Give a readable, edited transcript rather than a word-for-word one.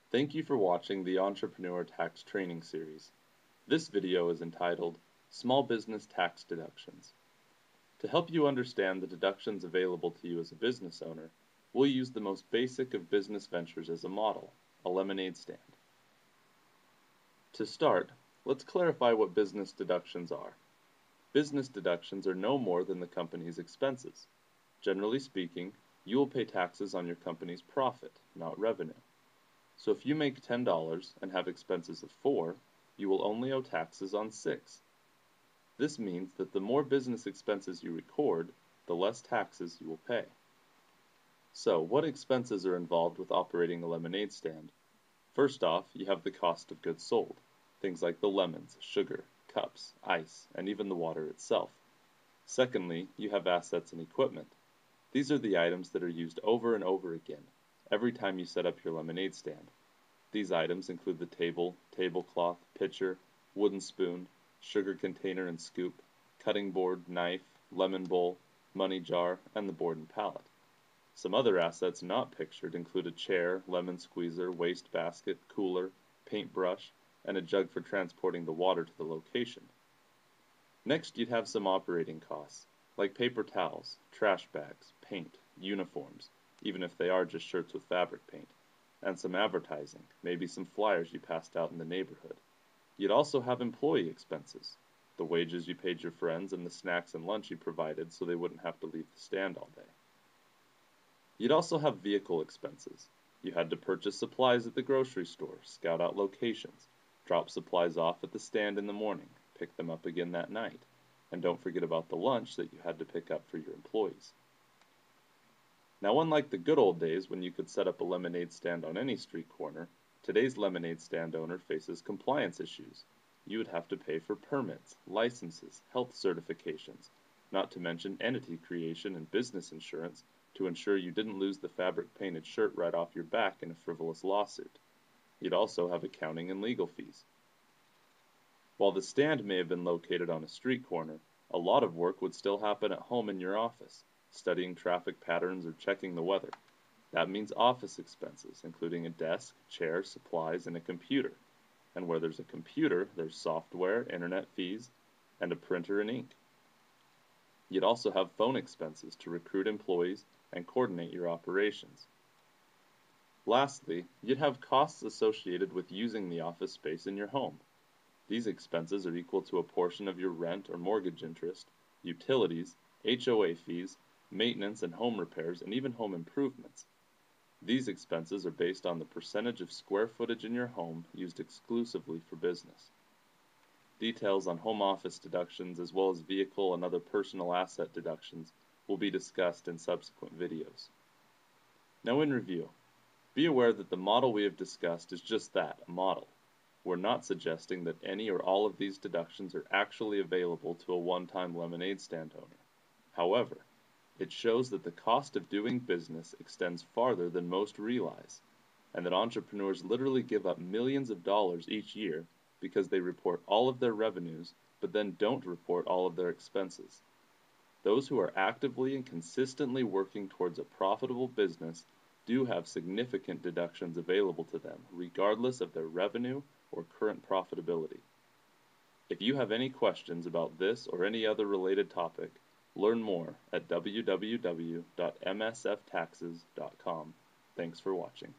Thank you for watching the Entrepreneur Tax Training Series. This video is entitled Small Business Tax Deductions. To help you understand the deductions available to you as a business owner, we'll use the most basic of business ventures as a model, a lemonade stand. To start, let's clarify what business deductions are. Business deductions are no more than the company's expenses. Generally speaking, you will pay taxes on your company's profit, not revenue. So if you make $10 and have expenses of $4, you will only owe taxes on $6. This means that the more business expenses you record, the less taxes you will pay. So, what expenses are involved with operating a lemonade stand? First off, you have the cost of goods sold, things like the lemons, sugar, cups, ice, and even the water itself. Secondly, you have assets and equipment. These are the items that are used over and over again, every time you set up your lemonade stand. These items include the table, tablecloth, pitcher, wooden spoon, sugar container and scoop, cutting board, knife, lemon bowl, money jar, and the board and pallet. Some other assets not pictured include a chair, lemon squeezer, waste basket, cooler, paintbrush, and a jug for transporting the water to the location. Next, you'd have some operating costs, like paper towels, trash bags, paint, uniforms, even if they are just shirts with fabric paint, and some advertising, maybe some flyers you passed out in the neighborhood. You'd also have employee expenses, the wages you paid your friends and the snacks and lunch you provided so they wouldn't have to leave the stand all day. You'd also have vehicle expenses. You had to purchase supplies at the grocery store, scout out locations, drop supplies off at the stand in the morning, pick them up again that night, and don't forget about the lunch that you had to pick up for your employees. Now, unlike the good old days when you could set up a lemonade stand on any street corner, today's lemonade stand owner faces compliance issues. You would have to pay for permits, licenses, health certifications, not to mention entity creation and business insurance to ensure you didn't lose the fabric-painted shirt right off your back in a frivolous lawsuit. You'd also have accounting and legal fees. While the stand may have been located on a street corner, a lot of work would still happen at home in your office, studying traffic patterns or checking the weather. That means office expenses, including a desk, chair, supplies, and a computer. And where there's a computer, there's software, internet fees, and a printer and ink. You'd also have phone expenses to recruit employees and coordinate your operations. Lastly, you'd have costs associated with using the office space in your home. These expenses are equal to a portion of your rent or mortgage interest, utilities, HOA fees, maintenance and home repairs, and even home improvements. These expenses are based on the percentage of square footage in your home used exclusively for business. Details on home office deductions as well as vehicle and other personal asset deductions will be discussed in subsequent videos. Now in review, be aware that the model we have discussed is just that, a model. We're not suggesting that any or all of these deductions are actually available to a one-time lemonade stand owner. However, it shows that the cost of doing business extends farther than most realize, and that entrepreneurs literally give up millions of dollars each year because they report all of their revenues but then don't report all of their expenses. Those who are actively and consistently working towards a profitable business do have significant deductions available to them, regardless of their revenue or current profitability. If you have any questions about this or any other related topic, learn more at www.msftaxes.com. Thanks for watching.